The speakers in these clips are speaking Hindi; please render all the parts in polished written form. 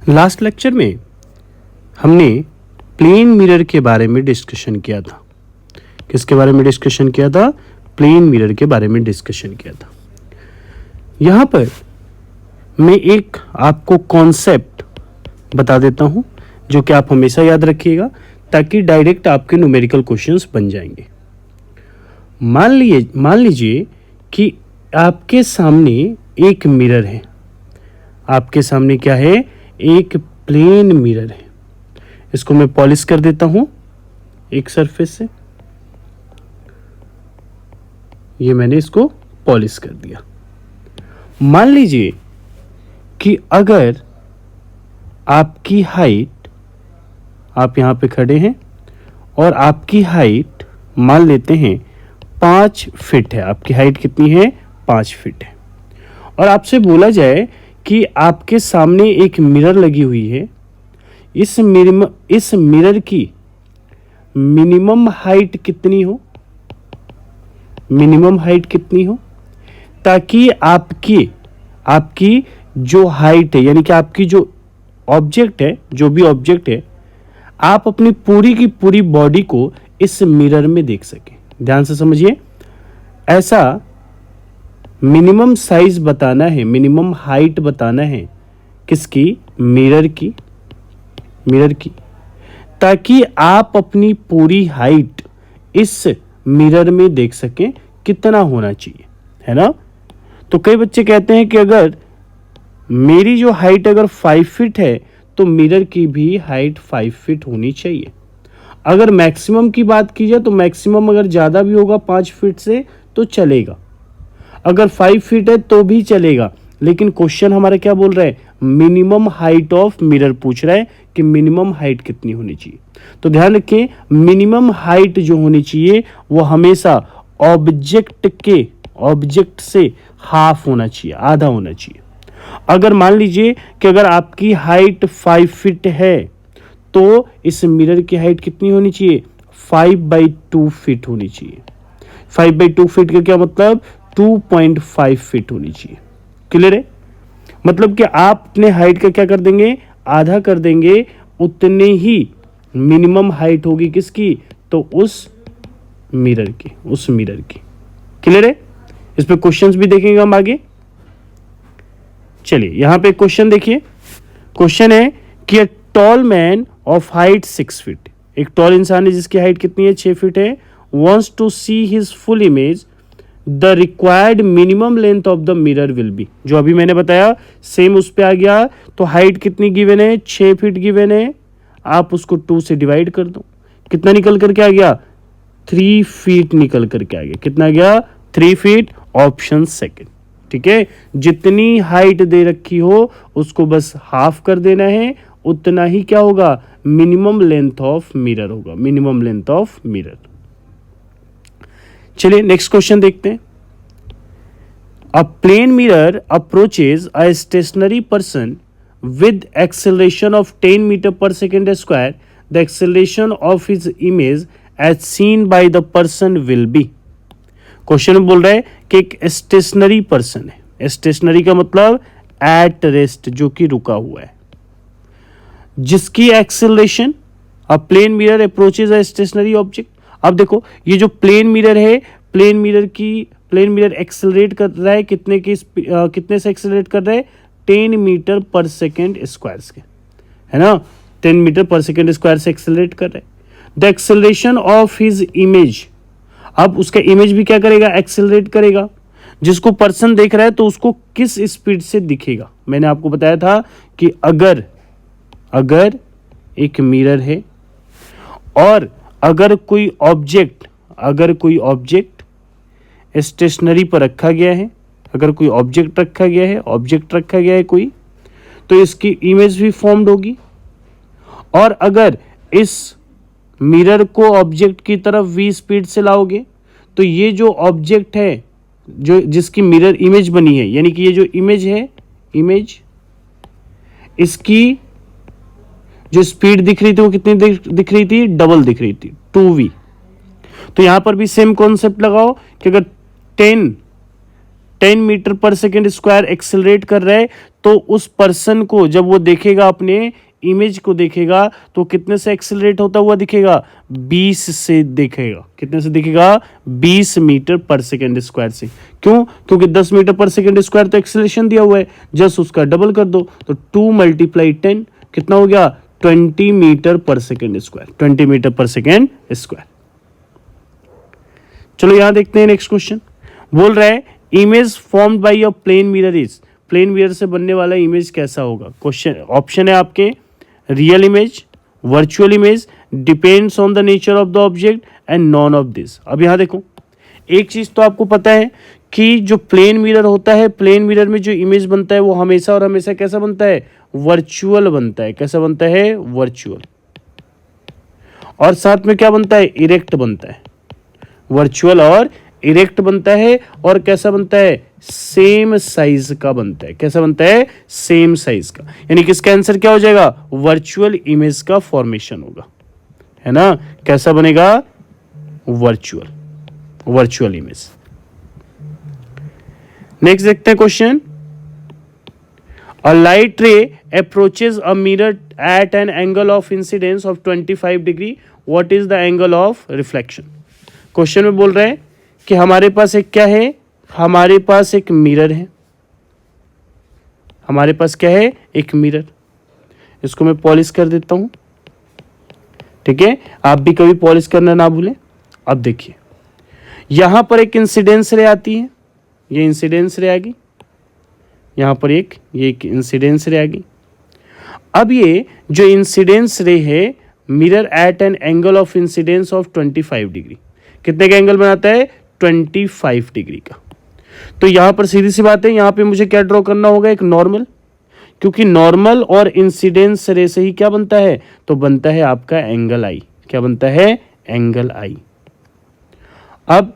लास्ट लेक्चर में हमने प्लेन मिरर के बारे में डिस्कशन किया था। किसके बारे में डिस्कशन किया था? प्लेन मिरर के बारे में डिस्कशन किया था। यहाँ पर मैं एक आपको कॉन्सेप्ट बता देता हूँ जो कि आप हमेशा याद रखिएगा ताकि डायरेक्ट आपके न्यूमेरिकल क्वेश्चंस बन जाएंगे। मान लीजिए कि आपके सामने एक मिरर है। आपके सामने क्या है? एक प्लेन मिरर है। इसको मैं पॉलिश कर देता हूं एक सरफेस से। ये मैंने इसको पॉलिश कर दिया। मान लीजिए कि अगर आपकी हाइट, आप यहां पे खड़े हैं और आपकी हाइट मान लेते हैं 5 फीट है। आपकी हाइट कितनी है? 5 फीट है। और आपसे बोला जाए कि आपके सामने एक मिरर लगी हुई है। इस मिरर की मिनिमम हाइट कितनी हो? मिनिमम हाइट कितनी हो ताकि आपकी जो हाइट है, यानी कि आपकी जो ऑब्जेक्ट है, जो भी ऑब्जेक्ट है, आप अपनी पूरी की पूरी बॉडी को इस मिरर में देख सकें। ध्यान से समझिए, ऐसा मिनिमम साइज बताना है, मिनिमम हाइट बताना है। किसकी? मिरर की। ताकि आप अपनी पूरी हाइट इस मिरर में देख सकें कितना होना चाहिए, है ना। तो कई बच्चे कहते हैं कि अगर मेरी जो हाइट अगर 5 फीट है तो मिरर की भी हाइट 5 फीट होनी चाहिए। अगर मैक्सिमम की बात की जाए तो मैक्सिमम अगर ज़्यादा भी होगा 5 फीट से तो चलेगा, अगर 5 फीट है तो भी चलेगा। लेकिन क्वेश्चन हमारा क्या बोल रहा है? मिनिमम हाइट ऑफ मिरर पूछ रहा है कि मिनिमम हाइट कितनी होनी चाहिए। तो ध्यान रखें, मिनिमम हाइट जो होनी चाहिए वो हमेशा ऑब्जेक्ट से हाफ होना चाहिए, आधा होना चाहिए। अगर मान लीजिए कि अगर आपकी हाइट 5 फीट है तो इस मिरर की हाइट कितनी होनी चाहिए? 5/2 फीट होनी चाहिए। 5/2 फीट का क्या मतलब? 2.5 फीट होनी चाहिए। क्लियर है? मतलब कि आप अपने हाइट का क्या कर देंगे? आधा कर देंगे। उतने ही मिनिमम हाइट होगी किसकी? तो उस मिरर की। क्लियर है? इस पे क्वेश्चंस भी देखेंगे हम आगे। चलिए यहां पे क्वेश्चन देखिए। क्वेश्चन है कि a tall man of height 6 feet, एक टॉल इंसान है जिसकी हाइट कितनी है? 6 फीट है, wants to see his full image, the required minimum length of the mirror will be। जो अभी मैंने बताया सेम उस पे आ गया। तो हाइट कितनी गिवन है? 6 फीट गिवन है। आप उसको 2 से डिवाइड कर दो। कितना निकल करके आ गया? 3 फीट निकल करके आ गया। कितना गया? 3 फीट। Option second. ठीक है, जितनी हाइट दे रखी हो उसको बस हाफ कर देना है, उतना ही क्या होगा? मिनिमम लेंथ ऑफ मिरर होगा। Minimum length of mirror. चलिए नेक्स्ट क्वेश्चन देखते हैं। A plane mirror approaches a stationary person with acceleration of 10 metre per second square, the acceleration of his image as seen by the person will be. Question में बोल रहा है कि एक स्टेशनरी पर्सन है। स्टेशनरी का मतलब एट रेस्ट, जो कि रुका हुआ है, जिसकी acceleration, a plane mirror approaches a stationary object. अब देखो ये जो प्लेन मिरर है, प्लेन मिरर एक्सेलरेट कर रहा है कितने से एक्सेलरेट कर रहा है? 10 मीटर पर सेकेंड स्क्वायर के, है ना। 10 मीटर पर सेकेंड स्क्वायर से एक्सेलरेट कर रहा है। The acceleration of his image, अब उसका इमेज भी क्या करेगा? एक्सेलरेट करेगा। जिसको पर्सन देख रहा है तो उसको किस स्पीड से दिखेगा? मैंने आपको बताया था कि अगर एक मिरर है और अगर कोई ऑब्जेक्ट स्टेशनरी पर रखा गया है, अगर कोई ऑब्जेक्ट रखा गया है कोई, तो इसकी इमेज भी फॉर्म्ड होगी। और अगर इस मिरर को ऑब्जेक्ट की तरफ v स्पीड से लाओगे तो ये जो ऑब्जेक्ट है, जो जिसकी मिरर इमेज बनी है, यानी कि ये जो इमेज है, इसकी जो स्पीड दिख रही थी वो कितनी दिख रही थी? डबल दिख रही थी, 2v। तो यहां पर भी सेम कॉन्सेप्ट लगाओ कि अगर 10 metre per second square accelerate कर रहा है तो उस पर्सन को जब वो देखेगा, अपने इमेज को देखेगा, तो कितने से एक्सेलरेट होता हुआ दिखेगा? 20 से दिखेगा। कितने से दिखेगा? 20 मीटर पर सेकेंड स्क्वायर से। क्यों? क्योंकि 10 मीटर पर सेकेंड स्क्वायर तो एक्सेलरेशन दिया हुआ है, जस्ट उसका डबल कर दो, तो 2 × 10 कितना हो गया? 20 metre per second square. 20 metre per second square. चलो यहां देखते हैं नेक्स्ट क्वेश्चन। बोल रहा है image formed by a plane mirror is, plane mirror से बनने वाला इमेज कैसा होगा? क्वेश्चन ऑप्शन है आपके real image, virtual image, depends on the nature of the object and none of this. अब यहां देखो, एक चीज तो आपको पता है कि जो प्लेन मिरर होता है, प्लेन मिरर में जो इमेज बनता है वो हमेशा और हमेशा कैसा बनता है? वर्चुअल बनता है। कैसा बनता है? वर्चुअल। और साथ में क्या बनता है? इरेक्ट बनता है। वर्चुअल और इरेक्ट बनता है। और कैसा बनता है? सेम साइज का बनता है। कैसा बनता है? सेम साइज का। यानी कि इसका आंसर क्या हो जाएगा? वर्चुअल इमेज का फॉर्मेशन होगा, है ना? कैसा बनेगा? Virtual, virtual image. नेक्स्ट देखते हैं question. A light ray approaches a mirror at an angle of incidence of 25 degree. What is the angle of reflection? Question में बोल रहे हैं कि हमारे पास एक क्या है? हमारे पास एक मिरर है। हमारे पास क्या है? एक मिरर। इसको मैं पॉलिश कर देता हूं, ठीक है? आप भी कभी पॉलिश करना ना भूलें। अब देखिए, यहां पर एक इंसिडेंस रे आती है, ये इंसिडेंस रे आ गई। यहां पर ये एक इंसिडेंस रे आ गई। अब ये जो इंसिडेंस रे है, mirror at an angle of incidence of 25 degree, कितने का एंगल बनाता है? 25 डिग्री का। तो यहां पर सीधी सी बात है, यहां पे मुझे क्या ड्रॉ करना होगा? एक नॉर्मल, क्योंकि नॉर्मल और इंसिडेंस रे से ही क्या बनता है? तो बनता है आपका एंगल आई। क्या बनता है? एंगल आई। अब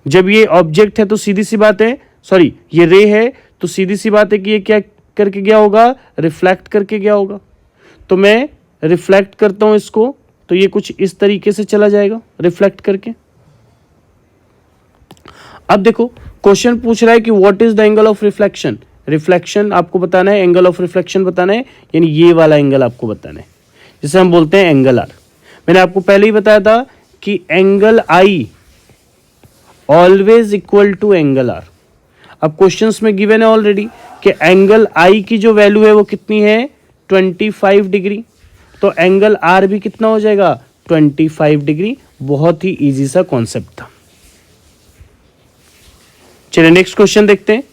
जब ये ऑब्जेक्ट है तो सीधी सी बात है, सॉरी ये रे है, तो सीधी सी बात है कि ये क्या करके गया होगा? रिफ्लेक्ट करके गया होगा। तो मैं रिफ्लेक्ट करता हूं इसको, तो ये कुछ इस तरीके से चला जाएगा रिफ्लेक्ट करके। अब देखो, क्वेश्चन पूछ रहा है कि what is the angle of reflection. Reflection आपको बताना है, एंगल ऑफ रिफ्लेक्शन बताना है, यानी ये वाला एंगल आपको बताना है, जिसे हम बोलते हैं एंगल आर। मैंने आपको पहले ही बताया था कि angle I always equal to angle R. अब क्वेश्चंस में गिवन है ऑलरेडी कि एंगल आई की जो वैल्यू है वो कितनी है? 25 डिग्री। तो एंगल आर भी कितना हो जाएगा? 25 डिग्री। बहुत ही इजी सा कॉन्सेप्ट था। चलिए नेक्स्ट क्वेश्चन देखते हैं।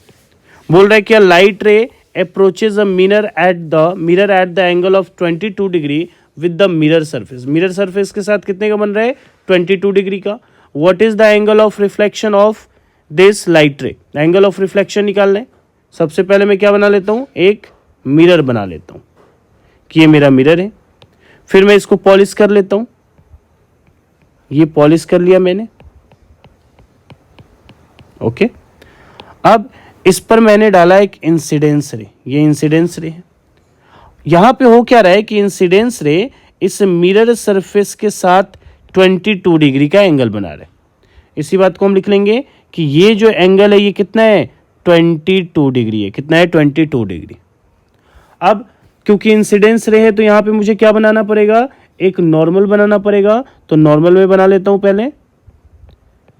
बोल रहा है कि लाइट रे approaches a mirror at the angle of 22 degree with the mirror surface. Mirror surface के साथ कितने का बन रहा है? 22 डिग्री का। What is the angle of reflection of this light रे? एंगल ऑफ रिफ्लेक्शन निकाल लें। सबसे पहले मैं क्या बना लेता हूं? एक मिरर बना लेता हूं कि ये मेरा मिरर है। फिर मैं इसको पॉलिश कर लेता हूं। ये पॉलिश कर लिया मैंने, ओके। अब इस पर मैंने डाला एक इंसिडेंस रे। ये इंसिडेंस रे है। यहां पे हो क्या रहा है कि इंसिडेंस रे इस मिरर सरफेस के साथ 22 डिग्री का एंगल बना रहे। इसी बात को हम लिख लेंगे कि ये जो एंगल है ये कितना है? 22 डिग्री है। कितना है? 22 डिग्री। अब क्योंकि इंसिडेंस रे है तो यहां पे मुझे क्या बनाना पड़ेगा? एक नॉर्मल बनाना पड़ेगा। तो नॉर्मल में बना लेता हूं पहले।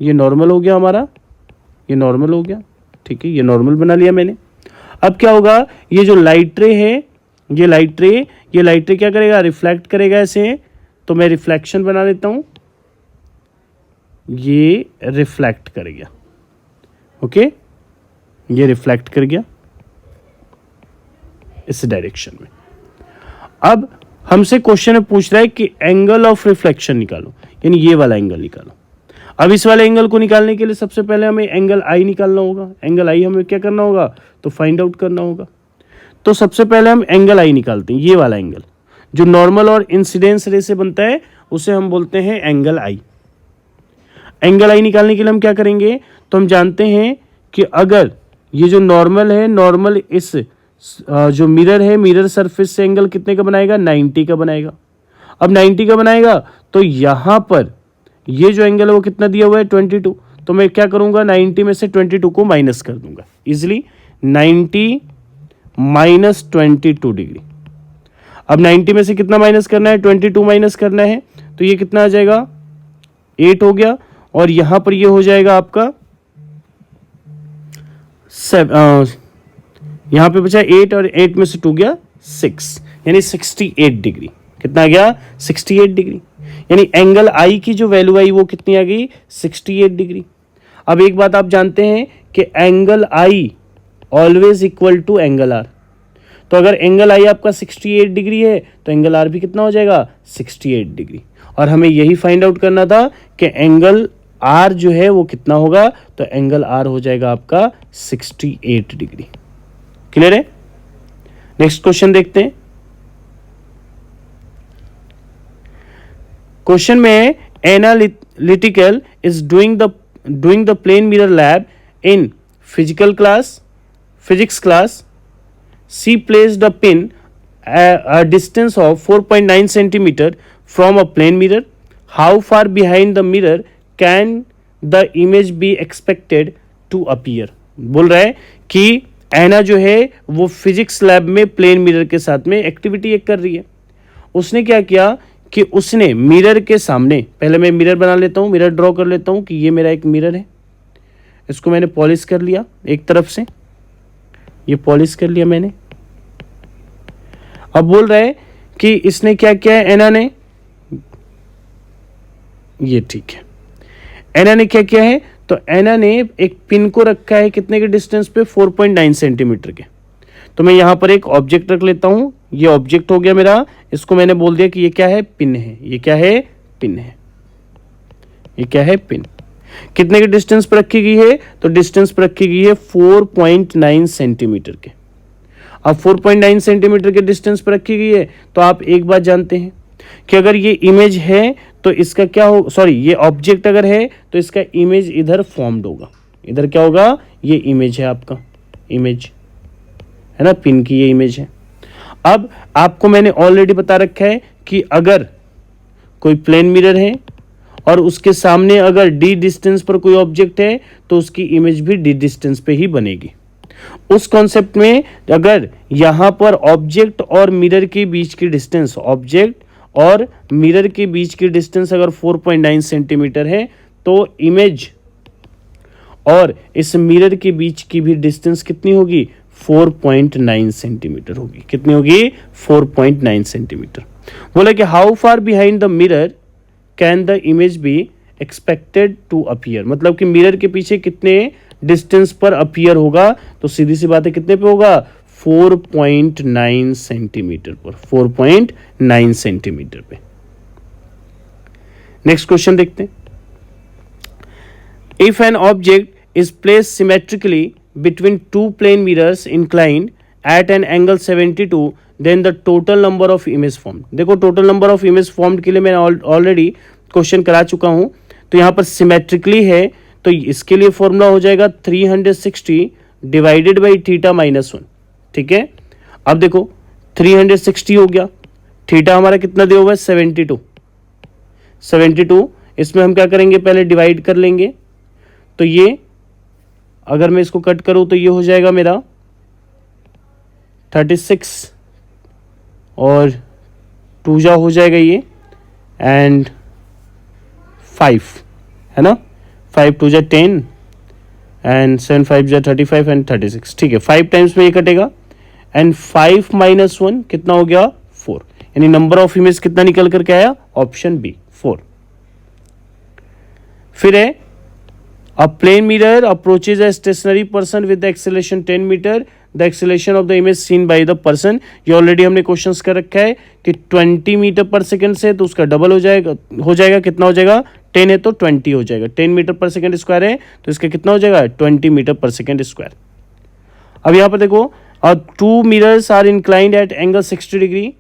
ये नॉर्मल हो गया हमारा, ये नॉर्मल हो गया, ठीक है, ये नॉर्मल बना लिया मैंने। अब क्या होगा? ये जो लाइट रे है, ये लाइट रे क्या करेगा? रिफ्लेक्ट करेगा ऐसे। तो मैं रिफ्लेक्शन बना लेता हूं। ये रिफ्लेक्ट कर गया, ओके, ये रिफ्लेक्ट कर गया इस डायरेक्शन में। अब हमसे क्वेश्चन में पूछ रहा है कि एंगल ऑफ रिफ्लेक्शन निकालो, यानी ये वाला एंगल निकालो। अब इस वाले एंगल को निकालने के लिए सबसे पहले हमें एंगल आई निकालना होगा। एंगल आई हमें क्या करना होगा? तो फाइंड आउट करना होगा। तो सबसे पहले हम एंगल आई निकालते हैं। ये वाला एंगल जो नॉर्मल और इंसिडेंस रे से बनता है उसे हम बोलते हैं एंगल आई। एंगल आई निकालने के लिए हम क्या करेंगे? तो हम जानते हैं कि अगर ये जो नॉर्मल है, नॉर्मल इस जो मिरर है, मिरर सरफेस से एंगल कितने का बनाएगा? 90 का बनाएगा। अब 90 का बनाएगा तो यहां पर ये जो एंगल है वो कितना दिया हुआ है? 22। तो मैं क्या करूंगा? 90 में से 22 को माइनस कर दूंगा इजिली। 90 -22 डिग्री। अब 90 में से कितना माइनस करना है, 22 माइनस करना है, तो ये कितना आ जाएगा, 8 हो गया, और यहां पर ये हो जाएगा आपका यहां पे बचा 8 और 8 में से 2 गया 6, यानी 68 डिग्री। कितना आ गया, 68 डिग्री। यानी एंगल आई की जो वैल्यू आई वो कितनी आ गई, 68 डिग्री। अब एक बात आप जानते हैं कि angle I always equal to angle R. तो अगर एंगल आई आपका 68 डिग्री है तो एंगल आर भी कितना हो जाएगा, 68 डिग्री। और हमें यही फाइंड आउट करना था कि एंगल आर जो है वो कितना होगा, तो एंगल आर हो जाएगा आपका 68 डिग्री। क्लियर है? नेक्स्ट क्वेश्चन देखते हैं। क्वेश्चन में analytical is doing the plane mirror lab in physics class. She placed a pin a distance of 4.9 centimeter from a plane mirror. How far behind the mirror can the image be expected to appear? बोल रहा है कि एना जो है वो फिजिक्स लैब में प्लेन मिरर के साथ में एक्टिविटी एक कर रही है। उसने क्या किया कि उसने मिरर के सामने, पहले मैं मिरर बना लेता हूँ, मिरर ड्रॉ कर लेता हूँ कि ये मेरा एक मिरर है, इसको मैंने पॉलिश कर लिया एक तरफ से, ये पॉलिश कर लिया मैंने। अब बोल रहा है कि इसने क्या किया है, एना ने, ये ठीक है, एना ने क्या किया है, तो एना ने एक पिन को रखा है कितने के डिस्टेंस पे, 4.9 सेंटीमीटर के। तो मैं यहां पर एक ऑब्जेक्ट रख लेता हूं, ये ऑब्जेक्ट हो गया मेरा, इसको मैंने बोल दिया कि ये क्या है, पिन है। ये क्या है, पिन है। ये क्या है, पिन। कितने के डिस्टेंस पर रखी गई है, तो डिस्टेंस पर रखी गई है 4.9 सेंटीमीटर के। अब 4.9 सेंटीमीटर के डिस्टेंस पर रखी गई है, तो आप एक बात जानते हैं कि अगर ये इमेज है तो इसका क्या हो, सॉरी ये ऑब्जेक्ट अगर है तो इसका इमेज इधर फॉर्म्ड होगा। इधर क्या होगा, ये इमेज है आपका, इमेज है ना, पिन की ये इमेज है। अब आपको मैंने ऑलरेडी बता रखा है कि अगर कोई प्लेन मिरर है और उसके सामने अगर डी डिस्टेंस पर कोई ऑब्जेक्ट है तो उसकी इमेज भी डी डिस्टेंस पे ही बनेगी। उस कॉन्सेप्ट में अगर यहां पर ऑब्जेक्ट और मिरर के बीच की डिस्टेंस, ऑब्जेक्ट और मिरर के बीच की डिस्टेंस अगर 4.9 सेंटीमीटर है तो इमेज और इस मिरर के बीच की भी डिस्टेंस कितनी होगी, 4.9 सेंटीमीटर होगी। कितनी होगी, 4.9 सेंटीमीटर। बोला कि how far behind the mirror can the image be expected to appear, मतलब कि मिरर के पीछे कितने डिस्टेंस पर अपीयर होगा, तो सीधी सी बात है कितने पे होगा, 4.9 सेंटीमीटर पर, 4.9 सेंटीमीटर पे। नेक्स्ट क्वेश्चन देखते हैं। If an object is placed symmetrically between two plane mirrors inclined at an angle 72, then the total number of image formed. देखो total number of image formed के लिए मैं ऑलरेडी क्वेश्चन करा चुका हूं, तो यहां पर सिमेट्रिकली है तो इसके लिए फॉर्मूला हो जाएगा 360 डिवाइडेड बाई थीटा -1। ठीक है, अब देखो 360 हो गया, थीटा हमारा कितना दिया हुआ है, 72। इसमें हम क्या करेंगे, पहले डिवाइड कर लेंगे, तो ये अगर मैं इसको कट करूं तो ये हो जाएगा मेरा 36 और 2 जा हो जाएगा ये एंड 5 है ना, 5 2 जा 10 एंड 7 5 जा 35 एंड 36। ठीक है, 5 टाइम्स में ये कटेगा एंड 5 - 1 कितना हो गया, 4। यानी नंबर ऑफ इमेज कितना निकल करके आया, ऑप्शन बी 4। फिर है A plane mirror approaches a stationary person with the acceleration 10 metre, the acceleration of the image seen by the person। ये ऑलरेडी हमने क्वेश्चंस कर रखा है कि 20 मीटर पर सेकंड से तो उसका डबल हो जाएगा कितना हो जाएगा, 10 है तो 20 हो जाएगा, 10 मीटर पर सेकंड स्क्वायर है तो इसका कितना हो जाएगा, 20 मीटर पर सेकंड स्क्वायर। अब यहाँ पर देखो, two mirrors are inclined at angle 60 degree,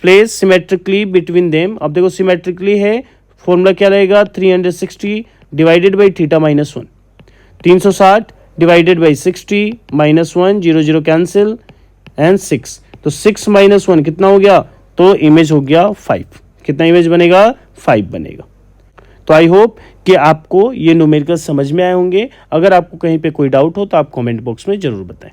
place symmetrically between them. अब देखो सिमेट्रिकली है, फॉर्मूला क्या रहेगा, 360 divided by theta -1, 360 divided by 60 -1, 0 0 cancel and 6, तो 6 - 1 कितना हो गया, तो इमेज हो गया 5। कितना इमेज बनेगा, 5 बनेगा। तो आई होप कि आपको ये न्यूमेरिकल समझ में आए होंगे। अगर आपको कहीं पे कोई डाउट हो तो आप कमेंट बॉक्स में जरूर बताएं।